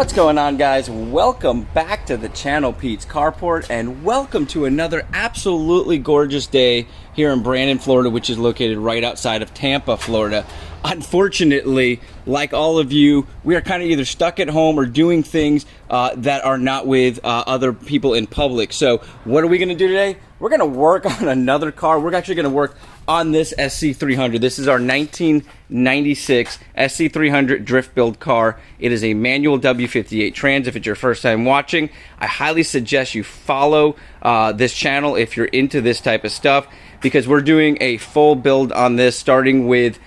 What's going on, guys? Welcome back to the channel, Pete's Carport, and welcome to another absolutely gorgeous day here in Brandon, Florida, which is located right outside of Tampa, Florida. Unfortunately, like all of you, we are kind of either stuck at home or doing things that are not with other people in public. So what are we going to do today? We're going to work on another car. We're actually going to work on this sc300. This is our 1996 sc300 drift build car. It is a manual w58 trans. If it's your first time watching, I highly suggest you follow this channel if you're into this type of stuff, because we're doing a full build on this, starting with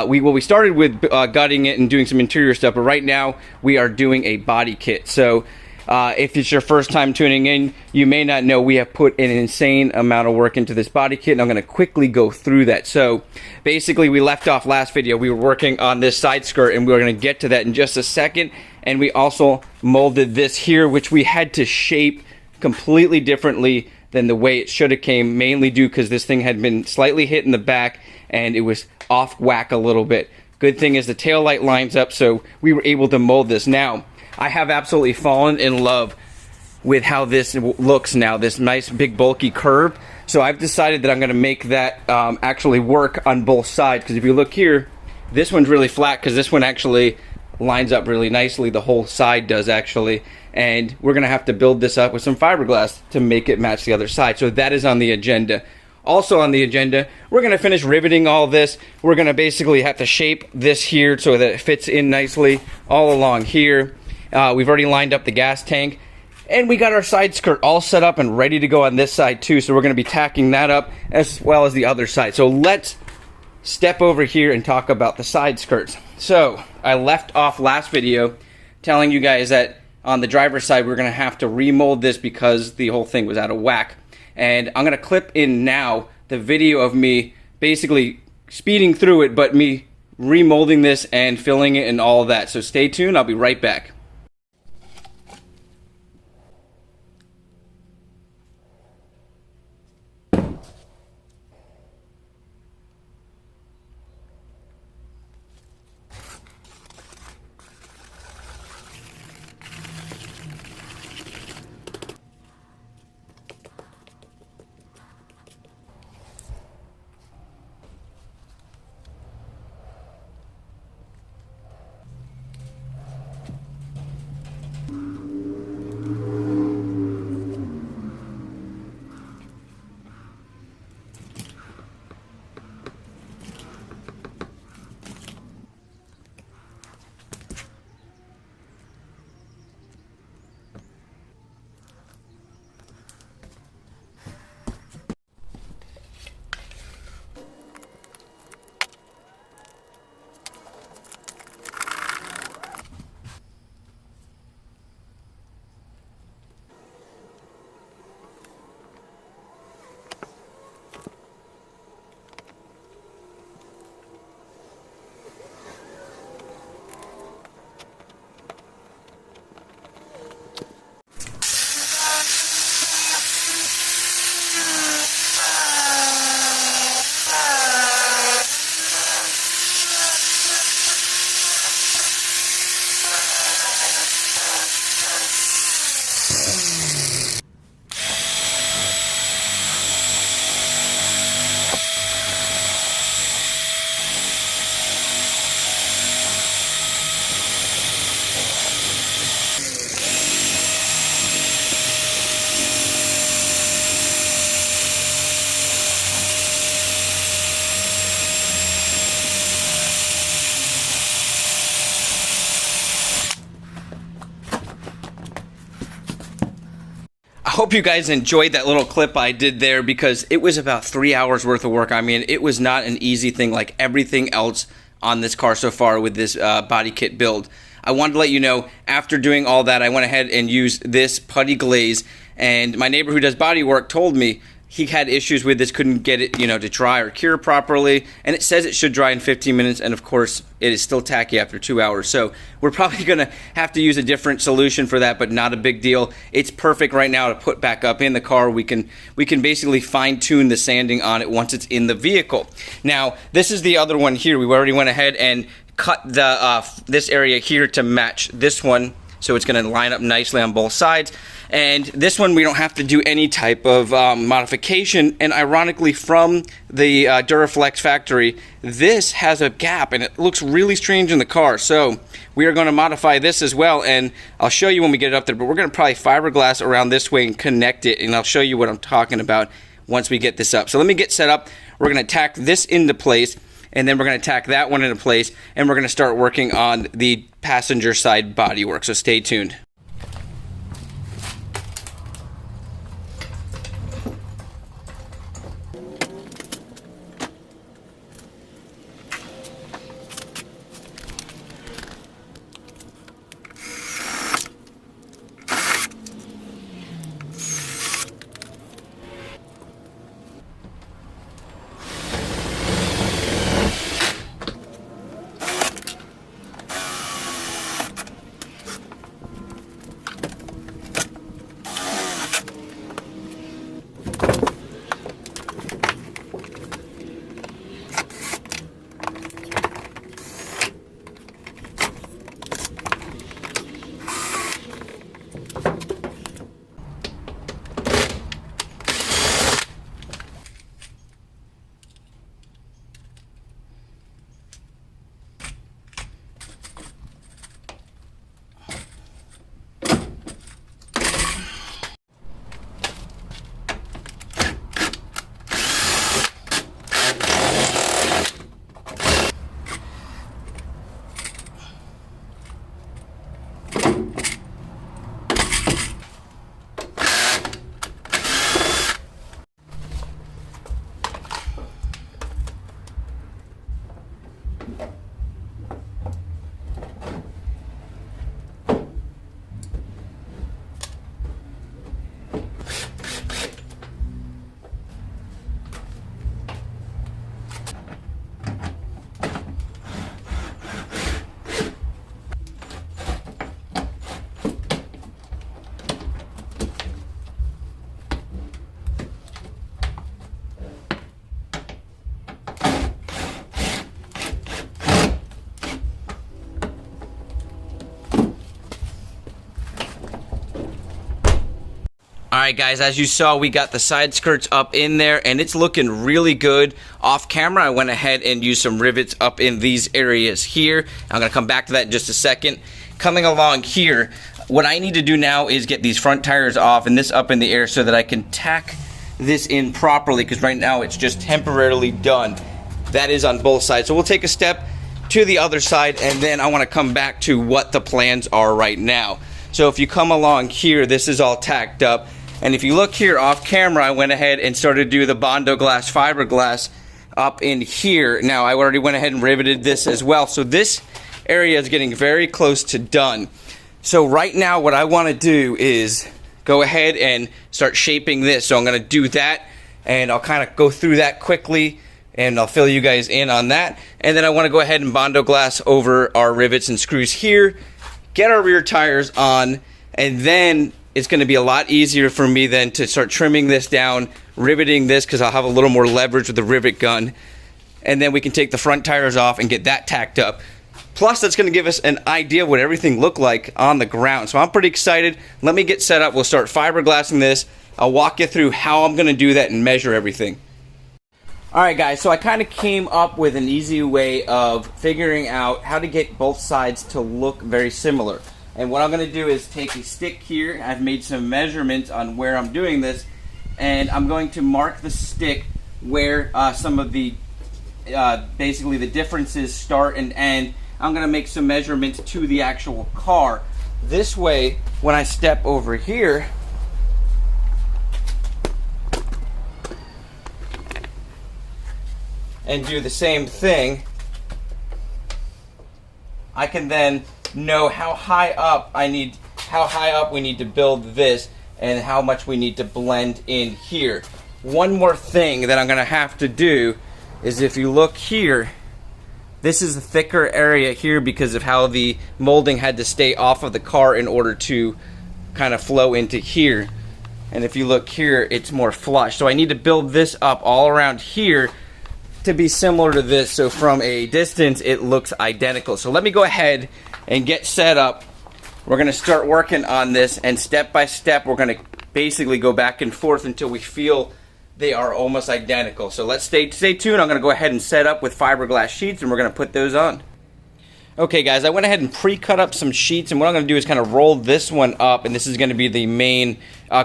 we started with gutting it and doing some interior stuff, but right now we are doing a body kit. So if it's your first time tuning in, you may not know we have put an insane amount of work into this body kit, and I'm going to quickly go through that. So basically, we left off last video, we were working on this side skirt, and we're going to get to that in just a second. And we also molded this here, which we had to shape completely differently than the way it should have came, mainly due because this thing had been slightly hit in the back and it was off whack a little bit. Good thing is the tail light lines up, so we were able to mold this. Now, I have absolutely fallen in love with how this looks now, this nice big bulky curve. So I've decided that I'm going to make that actually work on both sides, because if you look here, this one's really flat because this one actually lines up really nicely. The whole side does actually, and we're going to have to build this up with some fiberglass to make it match the other side. So that is on the agenda. Also on the agenda, we're going to finish riveting all this. We're going to basically have to shape this here so that it fits in nicely all along here. We've already lined up the gas tank, and we got our side skirt all set up and ready to go on this side too. So we're going to be tacking that up as well as the other side. So let's step over here and talk about the side skirts. So I left off last video telling you guys that on the driver's side we're going to have to remold this because the whole thing was out of whack. And I'm going to clip in now the video of me basically speeding through it, but me remolding this and filling it and all of that. So stay tuned, I'll be right back. I hope you guys enjoyed that little clip I did there, because it was about 3 hours worth of work. I mean, it was not an easy thing like everything else on this car so far with this body kit build. I wanted to let you know, after doing all that, I went ahead and used this putty glaze, and my neighbor who does body work told me he had issues with this, couldn't get it, to dry or cure properly, and it says it should dry in 15 minutes, and of course it is still tacky after 2 hours. So we're probably gonna have to use a different solution for that, but not a big deal. It's perfect right now to put back up in the car. We can basically fine-tune the sanding on it once it's in the vehicle. Now, this is the other one here. We already went ahead and cut the this area here to match this one so it's going to line up nicely on both sides. And this one we don't have to do any type of modification, and ironically from the Duraflex factory, this has a gap and it looks really strange in the car, so we are going to modify this as well, and I'll show you when we get it up there. But we're going to probably fiberglass around this way and connect it, and I'll show you what I'm talking about once we get this up. So let me get set up. We're going to tack this into place, and then we're going to tack that one into place, and we're going to start working on the passenger side bodywork, so stay tuned. Alright guys, as you saw, we got the side skirts up in there and it's looking really good. Off camera, I went ahead and used some rivets up in these areas here. I'm going to come back to that in just a second. Coming along here, what I need to do now is get these front tires off and this up in the air so that I can tack this in properly, because right now it's just temporarily done. That is on both sides. So we'll take a step to the other side and then I want to come back to what the plans are right now. So if you come along here, this is all tacked up. And if you look here off camera, I went ahead and started to do the Bondo glass fiberglass up in here. Now I already went ahead and riveted this as well. So this area is getting very close to done. So right now what I want to do is go ahead and start shaping this. So I'm going to do that and I'll kind of go through that quickly and I'll fill you guys in on that. And then I want to go ahead and Bondo glass over our rivets and screws here, get our rear tires on, and then it's going to be a lot easier for me then to start trimming this down, riveting this, because I'll have a little more leverage with the rivet gun. And then we can take the front tires off and get that tacked up. Plus, that's going to give us an idea of what everything looked like on the ground. So I'm pretty excited. Let me get set up. We'll start fiberglassing this. I'll walk you through how I'm going to do that and measure everything. Alright guys, so I kind of came up with an easy way of figuring out how to get both sides to look very similar. And what I'm going to do is take a stick here. I've made some measurements on where I'm doing this, and I'm going to mark the stick where some of the basically the differences start and end. I'm going to make some measurements to the actual car. This way, when I step over here, and do the same thing, I can then know how high up we need to build this and how much we need to blend in here. One more thing that I'm gonna have to do is, if you look here, this is a thicker area here because of how the molding had to stay off of the car in order to kind of flow into here. And if you look here, it's more flush. So I need to build this up all around here to be similar to this, so from a distance it looks identical. So let me go ahead and get set up we're going to start working on this, and step by step we're going to basically go back and forth until we feel they are almost identical. So let's stay tuned. I'm going to go ahead and set up with fiberglass sheets, and we're going to put those on. Okay guys, I went ahead and pre-cut up some sheets, and what I'm going to do is kind of roll this one up, and this is going to be the main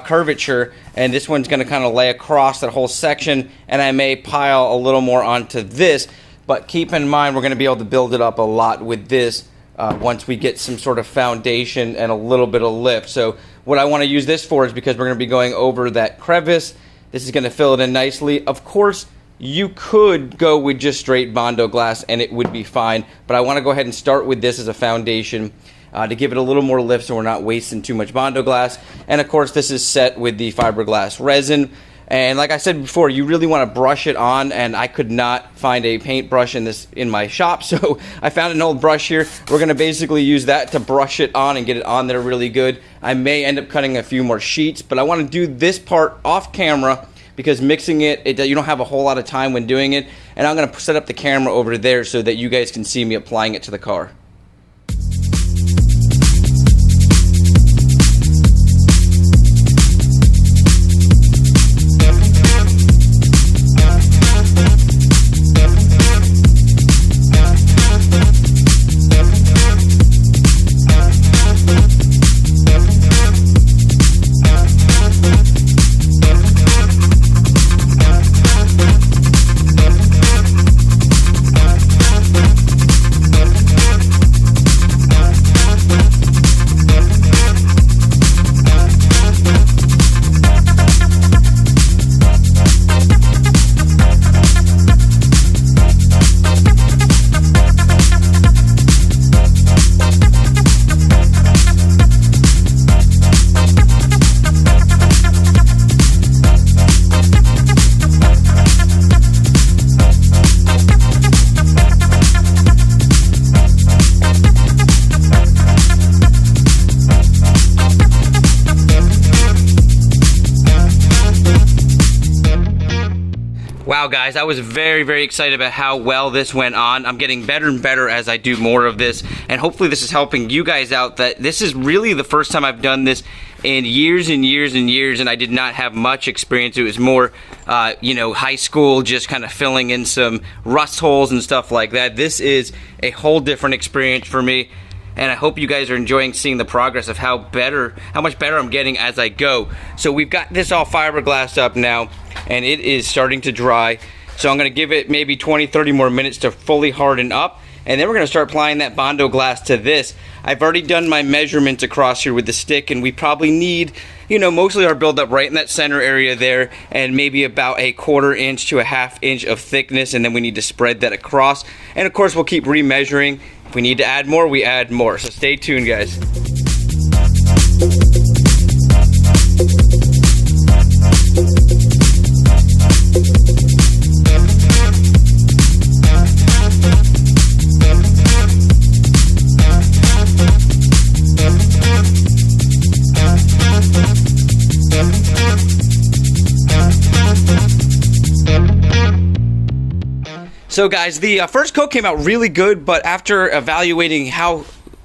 curvature, and this one's going to kind of lay across that whole section, and I may pile a little more onto this, but keep in mind we're going to be able to build it up a lot with this once we get some sort of foundation and a little bit of lift. So what I want to use this for is because we're going to be going over that crevice. This is going to fill it in nicely. Of course, you could go with just straight Bondo glass and it would be fine, but I want to go ahead and start with this as a foundation to give it a little more lift so we're not wasting too much Bondo glass. And of course, this is set with the fiberglass resin. And like I said before, you really want to brush it on, and I could not find a paintbrush in my shop, so I found an old brush here. We're going to basically use that to brush it on and get it on there really good. I may end up cutting a few more sheets, but I want to do this part off camera because mixing it, you don't have a whole lot of time when doing it, and I'm going to set up the camera over there so that you guys can see me applying it to the car. Wow guys, I was very excited about how well this went on. I'm getting better and better as I do more of this, and hopefully this is helping you guys out. That this is really the first time I've done this in years and years and years, and I did not have much experience. It was more you know, high school, just kind of filling in some rust holes and stuff like that. This is a whole different experience for me, and I hope you guys are enjoying seeing the progress of how much better I'm getting as I go. So we've got this all fiberglassed up now, and it is starting to dry. So I'm going to give it maybe 20-30 more minutes to fully harden up, and then we're going to start applying that Bondo glass to this. I've already done my measurements across here with the stick, and we probably need, you know, mostly our buildup right in that center area there, and maybe about a 1/4 inch to a 1/2 inch of thickness, and then we need to spread that across. And of course, we'll keep remeasuring. If we need to add more, we add more. So stay tuned, guys. So guys, the first coat came out really good, but after evaluating how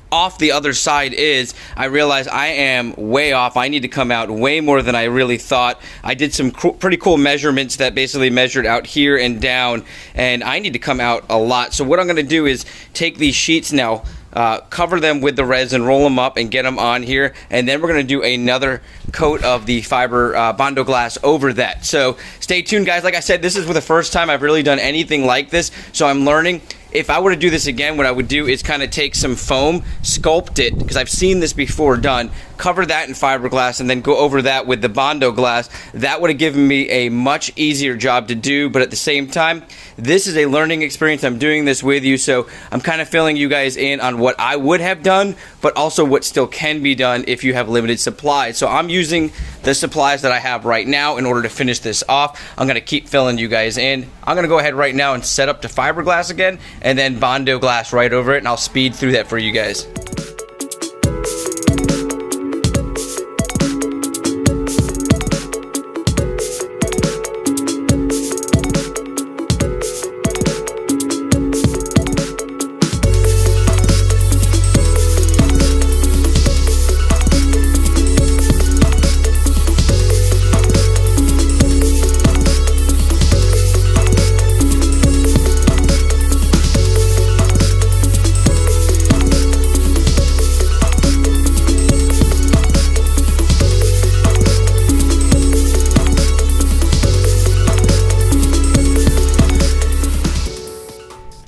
off the other side is, I realized I am way off. I need to come out way more than I really thought. I did some pretty cool measurements that basically measured out here and down, and I need to come out a lot. So what I'm going to do is take these sheets now, cover them with the resin, roll them up, and get them on here, and then we're going to do another coat of the fiber Bondo glass over that. So stay tuned, guys. Like I said, this is for the first time I've really done anything like this, so I'm learning. If I were to do this again, what I would do is kind of take some foam, sculpt it, because I've seen this before done, cover that in fiberglass, and then go over that with the Bondo glass. That would have given me a much easier job to do, but at the same time, this is a learning experience. I'm doing this with you, so I'm kind of filling you guys in on what I would have done, but also what still can be done if you have limited supplies. So I'm using the supplies that I have right now in order to finish this off. I'm going to keep filling you guys in. I'm going to go ahead right now and set up to fiberglass again, and then Bondo glass right over it, and I'll speed through that for you guys.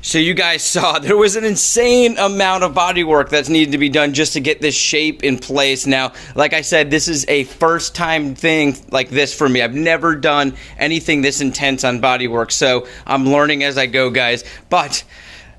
So you guys saw there was an insane amount of body work that's needed to be done just to get this shape in place. Now, like I said, this is a first time thing like this for me. I've never done anything this intense on body work, so I'm learning as I go, guys. But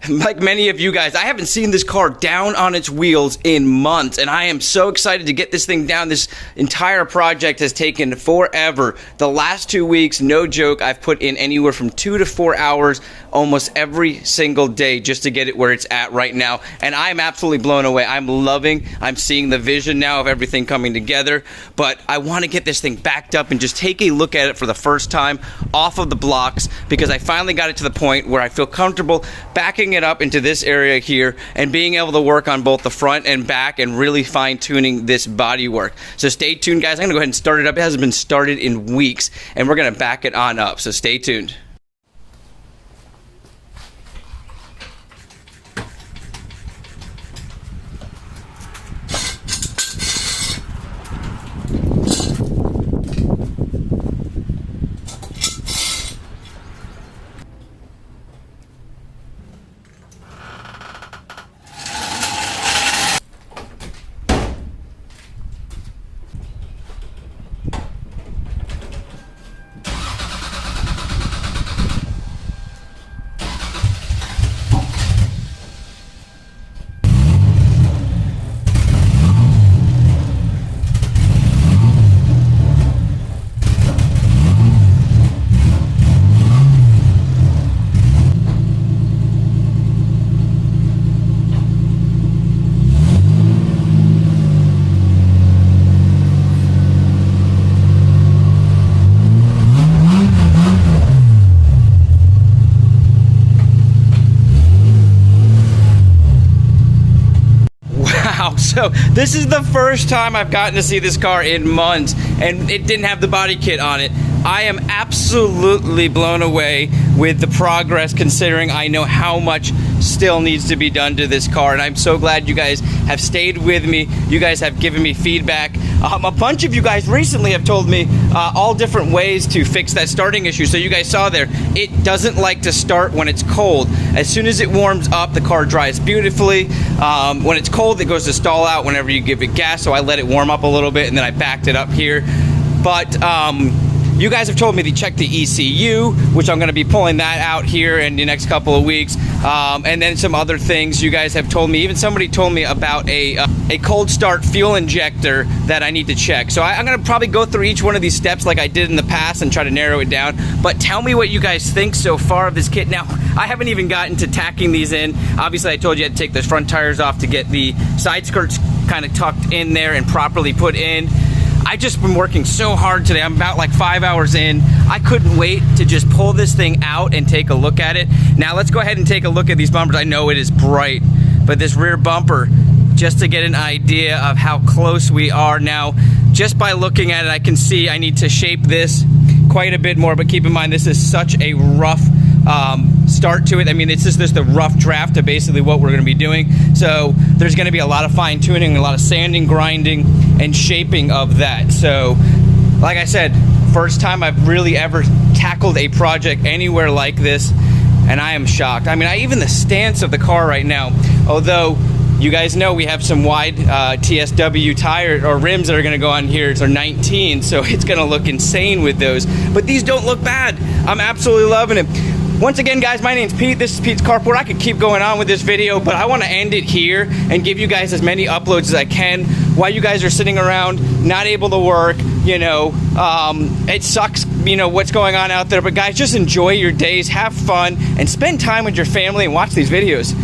like many of you guys, I haven't seen this car down on its wheels in months, and I am so excited to get this thing down. This entire project has taken forever. The last 2 weeks, no joke, I've put in anywhere from 2 to 4 hours almost every single day just to get it where it's at right now, and I'm absolutely blown away. I'm seeing the vision now of everything coming together, but I want to get this thing backed up and just take a look at it for the first time off of the blocks, because I finally got it to the point where I feel comfortable backing it up into this area here and being able to work on both the front and back and really fine-tuning this body work. So stay tuned, guys. I'm gonna go ahead and start it up. It hasn't been started in weeks, and we're gonna back it on up, so stay tuned. So this is the first time I've gotten to see this car in months, and it didn't have the body kit on it. I am absolutely blown away with the progress, considering I know how much still needs to be done to this car, and I'm so glad you guys have stayed with me. You guys have given me feedback. A bunch of you guys recently have told me all different ways to fix that starting issue. So you guys saw there, it doesn't like to start when it's cold. As soon as it warms up, the car dries beautifully. When it's cold, it goes to stall out whenever you give it gas, so I let it warm up a little bit and then I backed it up here. But you guys have told me to check the ECU, which I'm going to be pulling that out here in the next couple of weeks. And then some other things you guys have told me. Even somebody told me about a cold start fuel injector that I need to check. So I'm going to probably go through each one of these steps like I did in the past and try to narrow it down. But tell me what you guys think so far of this kit. Now, I haven't even gotten to tacking these in. Obviously, I told you I had to take those front tires off to get the side skirts kind of tucked in there and properly put in. I just been working so hard today. I'm about like 5 hours in. I couldn't wait to just pull this thing out and take a look at it. Now let's go ahead and take a look at these bumpers. I know it is bright, but this rear bumper, just to get an idea of how close we are now, just by looking at it, I can see I need to shape this quite a bit more, but keep in mind this is such a rough start to it. I mean, it's just the rough draft of basically what we're going to be doing. So there's going to be a lot of fine tuning, a lot of sanding, grinding, and shaping of that. So like I said, first time I've really ever tackled a project anywhere like this, and I am shocked. I mean, even the stance of the car right now, although you guys know we have some wide TSW tire or rims that are going to go on here. They're 19, so it's going to look insane with those. But these don't look bad. I'm absolutely loving it. Once again, guys, my name's Pete. This is Pete's Carport. I could keep going on with this video, but I want to end it here and give you guys as many uploads as I can while you guys are sitting around, not able to work. You know, it sucks, you know, what's going on out there. But guys, just enjoy your days, have fun, and spend time with your family and watch these videos.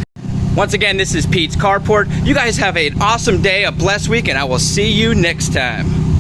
Once again, this is Pete's Carport. You guys have an awesome day, a blessed week, and I will see you next time.